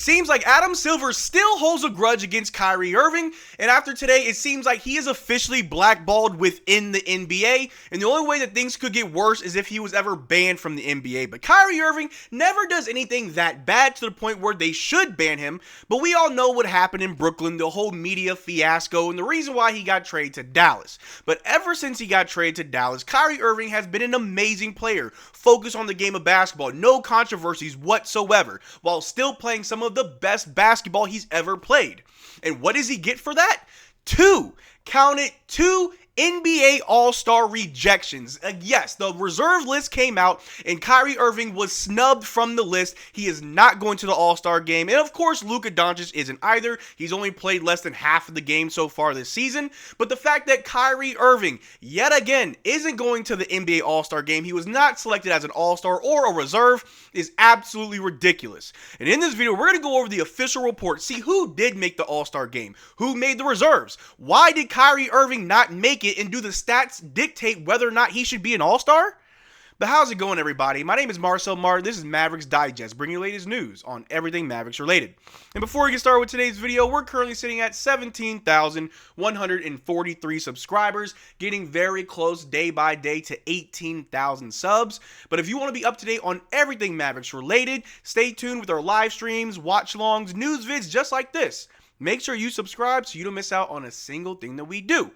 Seems like Adam Silver still holds a grudge against Kyrie Irving, and after today, it seems like he is officially blackballed within the NBA, and the only way that things could get worse is if he was ever banned from the NBA. But Kyrie Irving never does anything that bad to the point where they should ban him, but we all know what happened in Brooklyn, the whole media fiasco, and the reason why he got traded to Dallas. But ever since he got traded to Dallas, Kyrie Irving has been an amazing player, focused on the game of basketball, no controversies whatsoever, while still playing some of the best basketball he's ever played. And what does he get for that? Count it, two NBA All-Star rejections. Yes, the reserve list came out and Kyrie Irving was snubbed from the list. He is not going to the All-Star game. And of course, Luka Doncic isn't either. He's only played less than half of the game so far this season. But the fact that Kyrie Irving, yet again, isn't going to the NBA All-Star game, he was not selected as an All-Star or a reserve, is absolutely ridiculous. And in this video, we're going to go over the official report, see who did make the All-Star game, who made the reserves, why did Kyrie Irving not make it, and do the stats dictate whether or not he should be an all-star? But how's it going, everybody? My name is Marcel Martin. This is Mavs Digest, bringing you the latest news on everything Mavericks related. And before we get started with today's video, we're currently sitting at 17,143 subscribers, getting very close day by day to 18,000 subs. But if you want to be up to date on everything Mavericks related, stay tuned with our live streams, watch-alongs, news vids just like this. Make sure you subscribe so you don't miss out on a single thing that we do.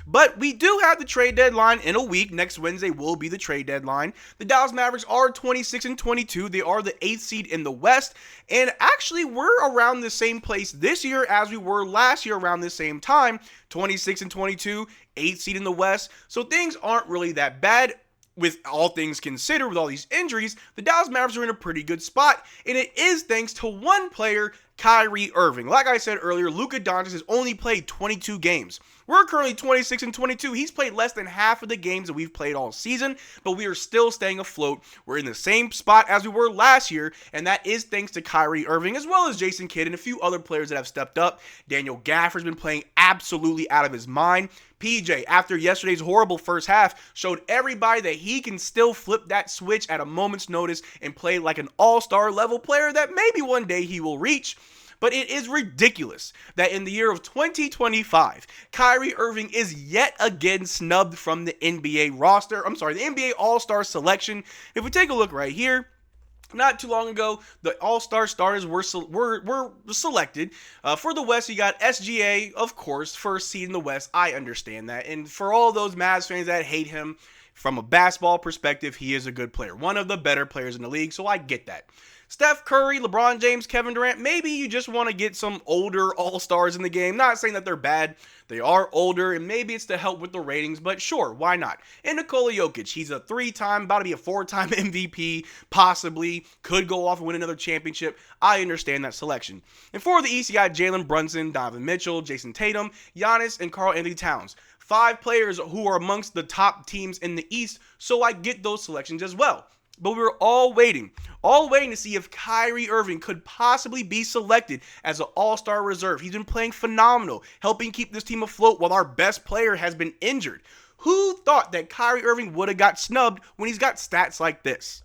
But we do have the trade deadline in a week. Next Wednesday will be the trade deadline. The Dallas Mavericks are 26-22. They are the 8th seed in the West. And actually, we're around the same place this year as we were last year around the same time. 26-22, 8th seed in the West. So things aren't really that bad. With all things considered, with all these injuries, the Dallas Mavericks are in a pretty good spot. And it is thanks to one player, Kyrie Irving. Like I said earlier, Luka Doncic has only played 22 games. We're currently 26-22. He's played less than half of the games that we've played all season, but we are still staying afloat. We're in the same spot as we were last year, and that is thanks to Kyrie Irving, as well as Jason Kidd and a few other players that have stepped up. Daniel Gafford's been playing absolutely out of his mind. PJ, after yesterday's horrible first half, showed everybody that he can still flip that switch at a moment's notice and play like an all-star level player that maybe one day he will reach. But it is ridiculous that in the year of 2025, Kyrie Irving is yet again snubbed from the NBA roster. I'm sorry, the NBA All-Star selection. If we take a look right here, not too long ago, the All-Star starters were selected. For the West, you got SGA, of course, first seed in the West. I understand that. And for all those Mavs fans that hate him, from a basketball perspective, he is a good player. One of the better players in the league, so I get that. Steph Curry, LeBron James, Kevin Durant, maybe you just want to get some older all-stars in the game. Not saying that they're bad. They are older, and maybe it's to help with the ratings, but sure, why not? And Nikola Jokic, he's a 3-time, about to be a 4-time MVP, possibly, could go off and win another championship. I understand that selection. And for the East, you got Jalen Brunson, Donovan Mitchell, Jason Tatum, Giannis, and Karl Anthony Towns. 5 players who are amongst the top teams in the East, so I get those selections as well. But we were all waiting to see if Kyrie Irving could possibly be selected as an all-star reserve. He's been playing phenomenal, helping keep this team afloat while our best player has been injured. Who thought that Kyrie Irving would have got snubbed when he's got stats like this?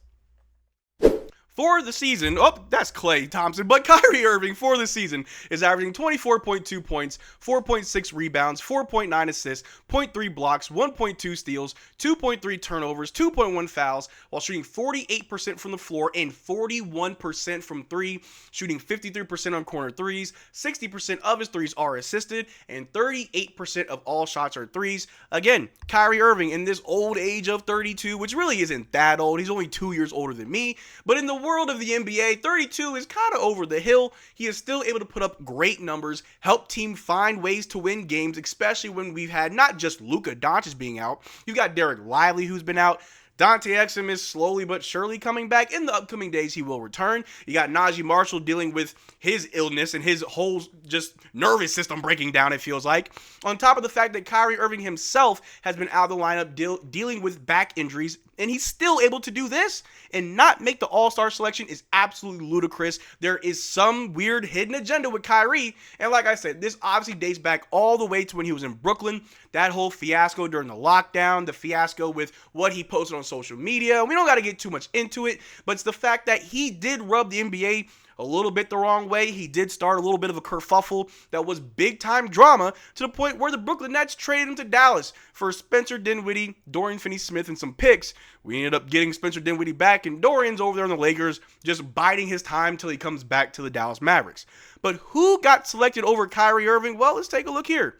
For the season, that's Klay Thompson, but Kyrie Irving for the season is averaging 24.2 points, 4.6 rebounds, 4.9 assists, 0.3 blocks, 1.2 steals, 2.3 turnovers, 2.1 fouls, while shooting 48% from the floor and 41% from 3, shooting 53% on corner threes, 60% of his threes are assisted, and 38% of all shots are threes. Again, Kyrie Irving in this old age of 32, which really isn't that old, he's only 2 years older than me, but in the world of the NBA, 32 is kind of over the hill. He is still able to put up great numbers, help team find ways to win games, especially when we've had not just Luka Doncic being out. You've got Derrick Lively who's been out. Dante Exum is slowly but surely coming back. In the upcoming days, he will return. You got Najee Marshall dealing with his illness and his whole just nervous system breaking down, it feels like. On top of the fact that Kyrie Irving himself has been out of the lineup dealing with back injuries, and he's still able to do this and not make the All-Star selection is absolutely ludicrous. There is some weird hidden agenda with Kyrie, and like I said, this obviously dates back all the way to when he was in Brooklyn. That whole fiasco during the lockdown, the fiasco with what he posted on social media. We don't got to get too much into it, but it's the fact that he did rub the NBA a little bit the wrong way. He did start a little bit of a kerfuffle that was big-time drama to the point where the Brooklyn Nets traded him to Dallas for Spencer Dinwiddie, Dorian Finney-Smith, and some picks. We ended up getting Spencer Dinwiddie back, and Dorian's over there on the Lakers just biding his time till he comes back to the Dallas Mavericks. But who got selected over Kyrie Irving? Well, let's take a look here.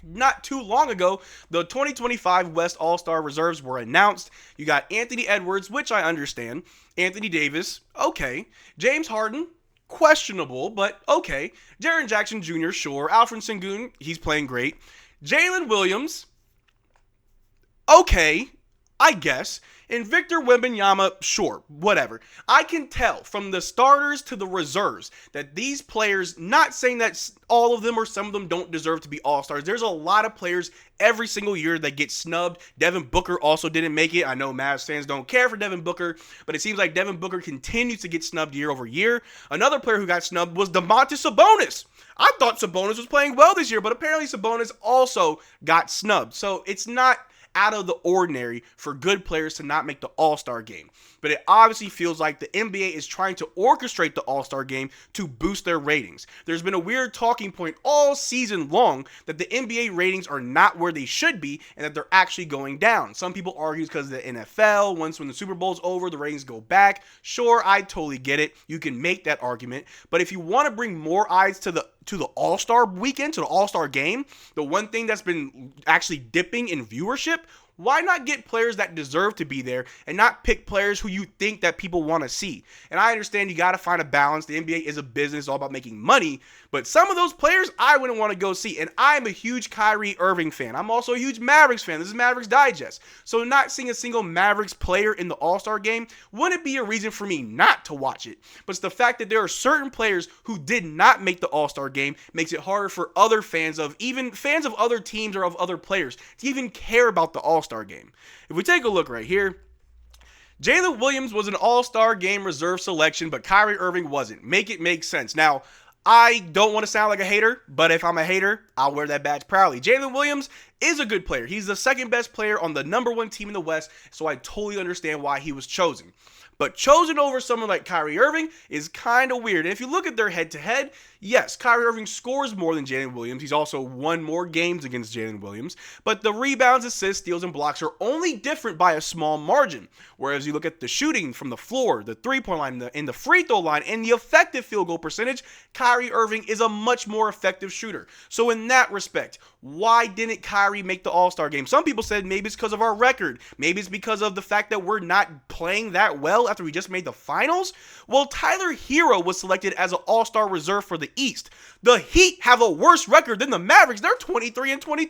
Not too long ago, the 2025 West All-Star reserves were announced. You got Anthony Edwards, which I understand. Anthony Davis, okay. James Harden, questionable, but okay. Jaren Jackson Jr., sure. Alfred Sengun, he's playing great. Jalen Williams, okay, I guess. And Victor Wembanyama, sure, whatever. I can tell from the starters to the reserves that these players, not saying that all of them or some of them don't deserve to be all-stars. There's a lot of players every single year that get snubbed. Devin Booker also didn't make it. I know Mavs fans don't care for Devin Booker, but it seems like Devin Booker continues to get snubbed year over year. Another player who got snubbed was Domantas Sabonis. I thought Sabonis was playing well this year, but apparently Sabonis also got snubbed. So it's not out of the ordinary for good players to not make the All-Star game. But it obviously feels like the NBA is trying to orchestrate the All-Star game to boost their ratings. There's been a weird talking point all season long that the NBA ratings are not where they should be and that they're actually going down. Some people argue it's because of the NFL. Once when the Super Bowl's over, the ratings go back. Sure, I totally get it. You can make that argument. But if you want to bring more eyes to the All-Star weekend, to the All-Star game, the one thing that's been actually dipping in viewership, why not get players that deserve to be there and not pick players who you think that people want to see? And I understand you got to find a balance. The NBA is a business all about making money, but some of those players I wouldn't want to go see. And I'm a huge Kyrie Irving fan. I'm also a huge Mavericks fan. This is Mavs Digest. So not seeing a single Mavericks player in the All-Star game wouldn't be a reason for me not to watch it. But it's the fact that there are certain players who did not make the All-Star game makes it harder for other fans of other teams or of other players to even care about the All-Star game. If we take a look right here, Jalen Williams was an All-Star game reserve selection, but Kyrie Irving wasn't. Make it make sense. Now, I don't want to sound like a hater, but if I'm a hater, I'll wear that badge proudly. Jalen Williams is a good player. He's the second best player on the number one team in the West, so I totally understand why he was chosen. But chosen over someone like Kyrie Irving is kind of weird. And if you look at their head-to-head, yes, Kyrie Irving scores more than Jalen Williams. He's also won more games against Jalen Williams. But the rebounds, assists, steals, and blocks are only different by a small margin. Whereas you look at the shooting from the floor, the three-point line, and the free throw line, and the effective field goal percentage, Kyrie Irving is a much more effective shooter. So in that respect, why didn't Kyrie make the All-Star game? Some people said maybe it's because of our record. Maybe it's because of the fact that we're not playing that well after we just made the finals. Well, Tyler Hero was selected as an All-Star reserve for the East. The Heat have a worse record than the Mavericks. They're 23-23.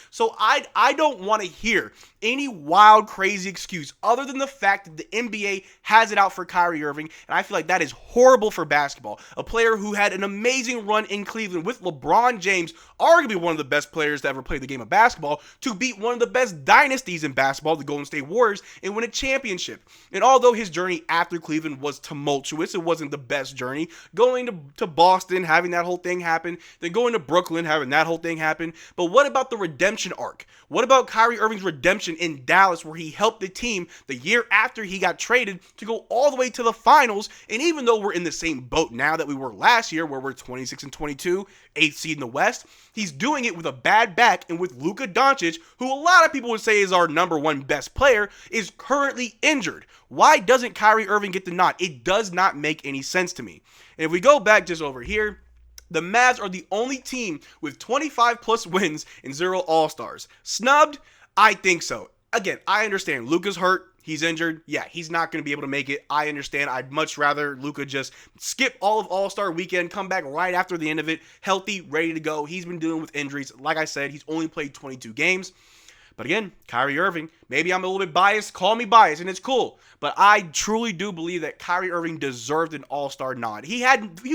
So I don't want to hear any wild, crazy excuse other than the fact that the NBA has it out for Kyrie Irving, and I feel like that is horrible for basketball. A player who had an amazing run in Cleveland with LeBron James, arguably one of the best players to ever play the game of basketball, to beat one of the best dynasties in basketball, the Golden State Warriors, and win a championship. And although his journey after Cleveland was tumultuous, it wasn't the best journey. Going to Boston, having that whole thing happen, then going to Brooklyn, having that whole thing happen. But what about the redemption arc? What about Kyrie Irving's redemption in Dallas, where he helped the team the year after he got traded to go all the way to the finals? And even though we're in the same boat now that we were last year, where we're 26-22, 8th seed in the West, he's doing it with a bad back, and with Luka Doncic, who a lot of people would say is our number one best player, is currently injured. Why doesn't Kyrie Irving get the nod? It does not make any sense to me. And if we go back just over here, the Mavs are the only team with 25 plus wins and 0 All-Stars. Snubbed? I think so. Again, I understand Luka's hurt. He's injured. Yeah, he's not going to be able to make it. I understand. I'd much rather Luka just skip all of All-Star weekend, come back right after the end of it, healthy, ready to go. He's been dealing with injuries. Like I said, he's only played 22 games. But again, Kyrie Irving, maybe I'm a little bit biased. Call me biased, and it's cool. But I truly do believe that Kyrie Irving deserved an All-Star nod. He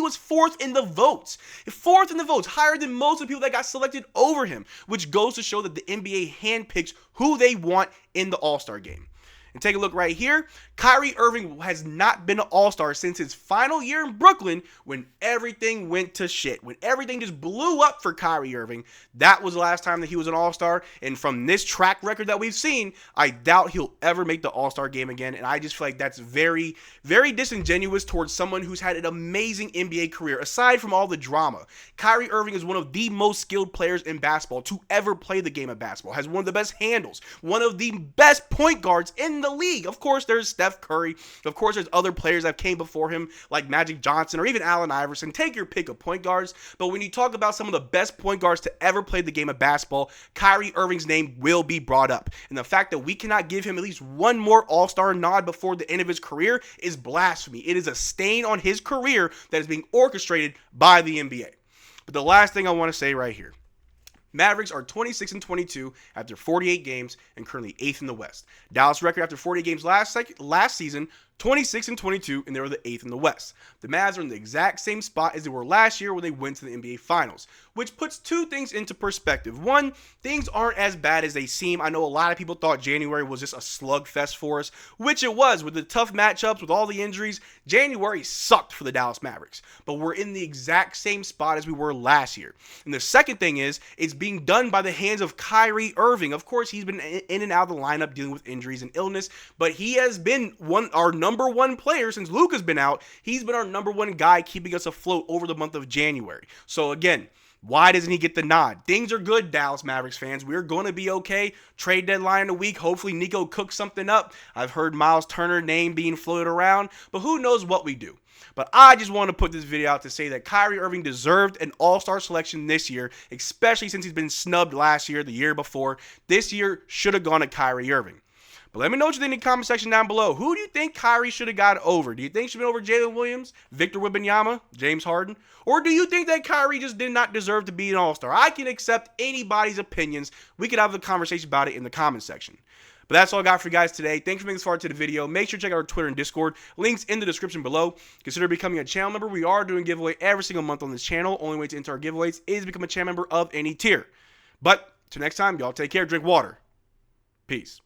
was fourth in the votes. Fourth in the votes, higher than most of the people that got selected over him, which goes to show that the NBA handpicks who they want in the All-Star game. And take a look right here. Kyrie Irving has not been an All-Star since his final year in Brooklyn when everything went to shit. When everything just blew up for Kyrie Irving. That was the last time that he was an All-Star. And from this track record that we've seen, I doubt he'll ever make the All-Star game again. And I just feel like that's very, very disingenuous towards someone who's had an amazing NBA career. Aside from all the drama, Kyrie Irving is one of the most skilled players in basketball to ever play the game of basketball. Has one of the best handles. One of the best point guards in the league. Of course, there's Steph Curry. Of course, there's other players that came before him like Magic Johnson or even Allen Iverson. Take your pick of point guards. But when you talk about some of the best point guards to ever play the game of basketball, Kyrie Irving's name will be brought up. And the fact that we cannot give him at least one more All-Star nod before the end of his career is blasphemy. It is a stain on his career that is being orchestrated by the NBA. But the last thing I want to say right here. Mavericks are 26-22 after 48 games and currently 8th in the West. Dallas record after 48 games last season, 26-22, and they were the 8th in the West. The Mavs are in the exact same spot as they were last year when they went to the NBA Finals, which puts two things into perspective. One, things aren't as bad as they seem. I know a lot of people thought January was just a slugfest for us, which it was. With the tough matchups, with all the injuries, January sucked for the Dallas Mavericks. But we're in the exact same spot as we were last year. And the second thing is, it's being done by the hands of Kyrie Irving. Of course, he's been in and out of the lineup dealing with injuries and illness, but he has been our number one player since Luka's been out. He's been our number one guy keeping us afloat over the month of January. So again, why doesn't he get the nod? Things are good, Dallas Mavericks fans. We're going to be okay. Trade deadline in a week. Hopefully Nico cooks something up. I've heard Miles Turner name being floated around, but who knows what we do. But I just want to put this video out to say that Kyrie Irving deserved an All-Star selection this year, especially since he's been snubbed last year, the year before. This year should have gone to Kyrie Irving. But let me know what you think in the comment section down below. Who do you think Kyrie should have got over? Do you think he should have been over Jalen Williams, Victor Wembanyama, James Harden? Or do you think that Kyrie just did not deserve to be an All-Star? I can accept anybody's opinions. We could have a conversation about it in the comment section. But that's all I got for you guys today. Thanks for making this far to the video. Make sure to check out our Twitter and Discord. Links in the description below. Consider becoming a channel member. We are doing a giveaway every single month on this channel. Only way to enter our giveaways is to become a channel member of any tier. But, till next time, y'all take care. Drink water. Peace.